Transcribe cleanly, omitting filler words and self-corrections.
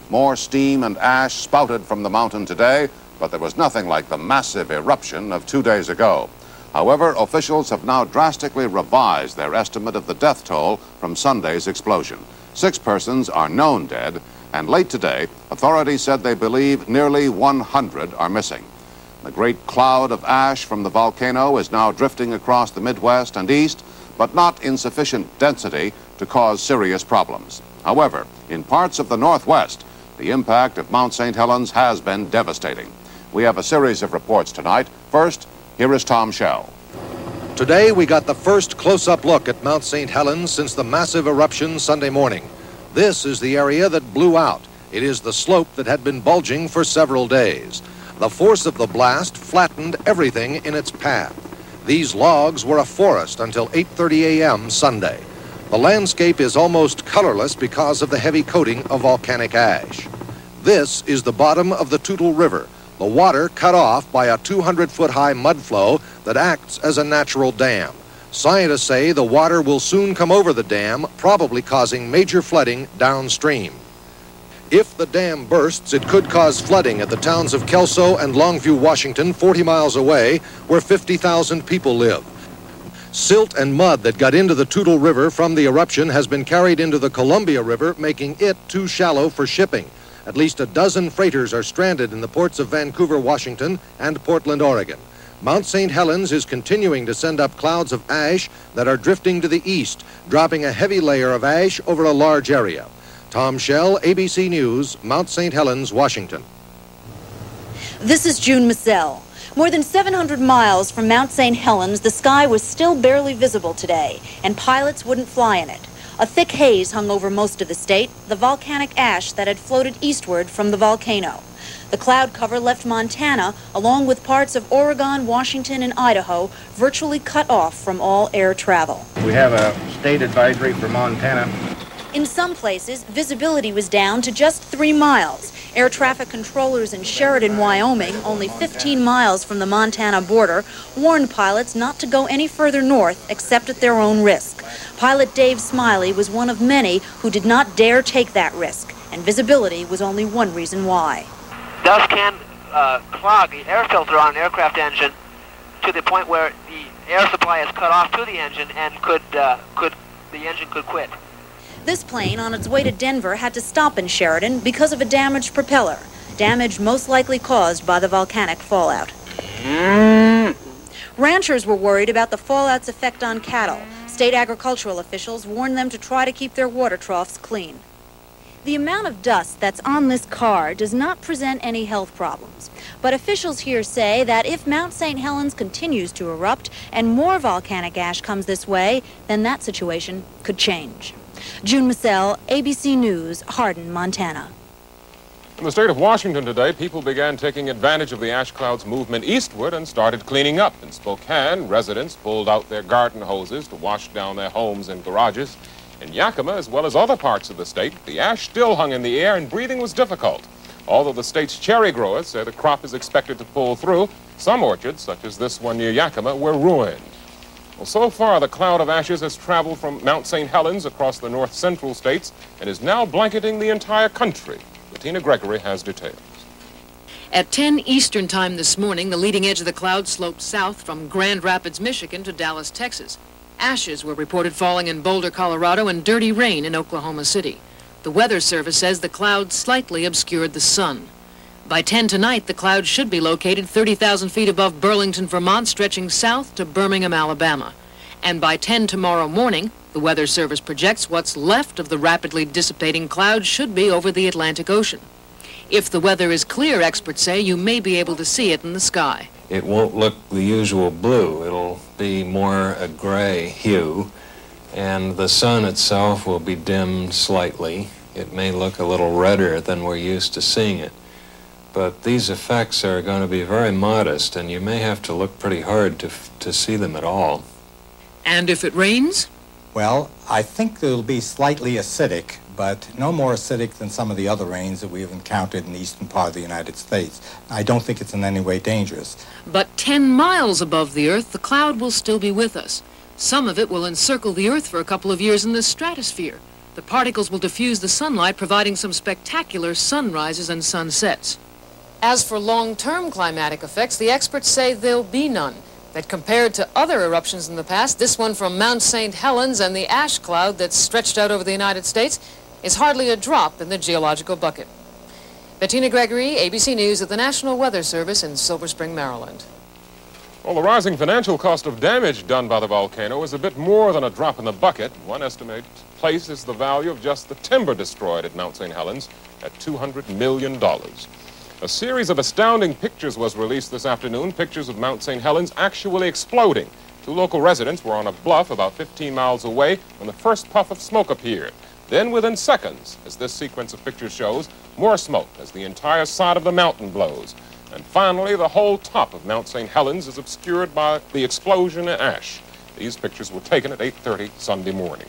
More steam and ash spouted from the mountain today, but there was nothing like the massive eruption of 2 days ago. However, officials have now drastically revised their estimate of the death toll from Sunday's explosion. 6 persons are known dead, and late today, authorities said they believe nearly 100 are missing. The great cloud of ash from the volcano is now drifting across the Midwest and East, but not in sufficient density to cause serious problems. However, in parts of the Northwest, the impact of Mount St. Helens has been devastating. We have a series of reports tonight. First, here is Tom Shell. Today, we got the first close-up look at Mount St. Helens since the massive eruption Sunday morning. This is the area that blew out. It is the slope that had been bulging for several days. The force of the blast flattened everything in its path. These logs were a forest until 8:30 a.m. Sunday. The landscape is almost colorless because of the heavy coating of volcanic ash. This is the bottom of the Toutle River, the water cut off by a 200-foot-high mud flow that acts as a natural dam. Scientists say the water will soon come over the dam, probably causing major flooding downstream. If the dam bursts, it could cause flooding at the towns of Kelso and Longview, Washington, 40 miles away, where 50,000 people live. Silt and mud that got into the Toutle River from the eruption has been carried into the Columbia River, making it too shallow for shipping. At least a dozen freighters are stranded in the ports of Vancouver, Washington, and Portland, Oregon. Mount St. Helens is continuing to send up clouds of ash that are drifting to the east, dropping a heavy layer of ash over a large area. Tom Shell, ABC News, Mount St. Helens, Washington. This is June Massell. More than 700 miles from Mount St. Helens, the sky was still barely visible today, and pilots wouldn't fly in it. A thick haze hung over most of the state, the volcanic ash that had floated eastward from the volcano. The cloud cover left Montana, along with parts of Oregon, Washington, and Idaho, virtually cut off from all air travel. We have a state advisory for Montana. In some places, visibility was down to just 3 miles. Air traffic controllers in Sheridan, Wyoming, only 15 miles from the Montana border, warned pilots not to go any further north except at their own risk. Pilot Dave Smiley was one of many who did not dare take that risk, and visibility was only one reason why. Dust can clog the air filter on an aircraft engine to the point where the air supply is cut off to the engine and the engine could quit. This plane on its way to Denver had to stop in Sheridan because of a damaged propeller, damage most likely caused by the volcanic fallout. Ranchers were worried about the fallout's effect on cattle. State agricultural officials warned them to try to keep their water troughs clean. The amount of dust that's on this car does not present any health problems. But officials here say that if Mount St. Helens continues to erupt and more volcanic ash comes this way, then that situation could change. June Massell, ABC News, Hardin, Montana. In the state of Washington today, people began taking advantage of the ash cloud's movement eastward and started cleaning up. In Spokane, residents pulled out their garden hoses to wash down their homes and garages. In Yakima, as well as other parts of the state, the ash still hung in the air and breathing was difficult. Although the state's cherry growers say the crop is expected to pull through, some orchards, such as this one near Yakima, were ruined. Well, so far, the cloud of ashes has traveled from Mount St. Helens across the north-central states and is now blanketing the entire country. Bettina Gregory has details. At 10 Eastern Time this morning, the leading edge of the cloud sloped south from Grand Rapids, Michigan to Dallas, Texas. Ashes were reported falling in Boulder, Colorado, and dirty rain in Oklahoma City. The Weather Service says the cloud slightly obscured the sun. By 10 tonight, the cloud should be located 30,000 feet above Burlington, Vermont, stretching south to Birmingham, Alabama. And by 10 tomorrow morning, the Weather Service projects what's left of the rapidly dissipating cloud should be over the Atlantic Ocean. If the weather is clear, experts say, you may be able to see it in the sky. It won't look the usual blue. It'll be more a gray hue, and the sun itself will be dimmed slightly. It may look a little redder than we're used to seeing it. But these effects are going to be very modest, and you may have to look pretty hard to see them at all. And if it rains? Well, I think it'll be slightly acidic, but no more acidic than some of the other rains that we have encountered in the eastern part of the United States. I don't think it's in any way dangerous. But 10 miles above the Earth, the cloud will still be with us. Some of it will encircle the Earth for a couple of years in the stratosphere. The particles will diffuse the sunlight, providing some spectacular sunrises and sunsets. As for long-term climatic effects, the experts say there'll be none. That compared to other eruptions in the past, this one from Mount St. Helen's and the ash cloud that's stretched out over the United States is hardly a drop in the geological bucket. Bettina Gregory, ABC News at the National Weather Service in Silver Spring, Maryland. Well, the rising financial cost of damage done by the volcano is a bit more than a drop in the bucket. One estimate places the value of just the timber destroyed at Mount St. Helens at $200 million. A series of astounding pictures was released this afternoon, pictures of Mount St. Helens actually exploding. Two local residents were on a bluff about 15 miles away when the first puff of smoke appeared. Then, within seconds, as this sequence of pictures shows, more smoke as the entire side of the mountain blows. And finally, the whole top of Mount St. Helens is obscured by the explosion and ash. These pictures were taken at 8:30 Sunday morning.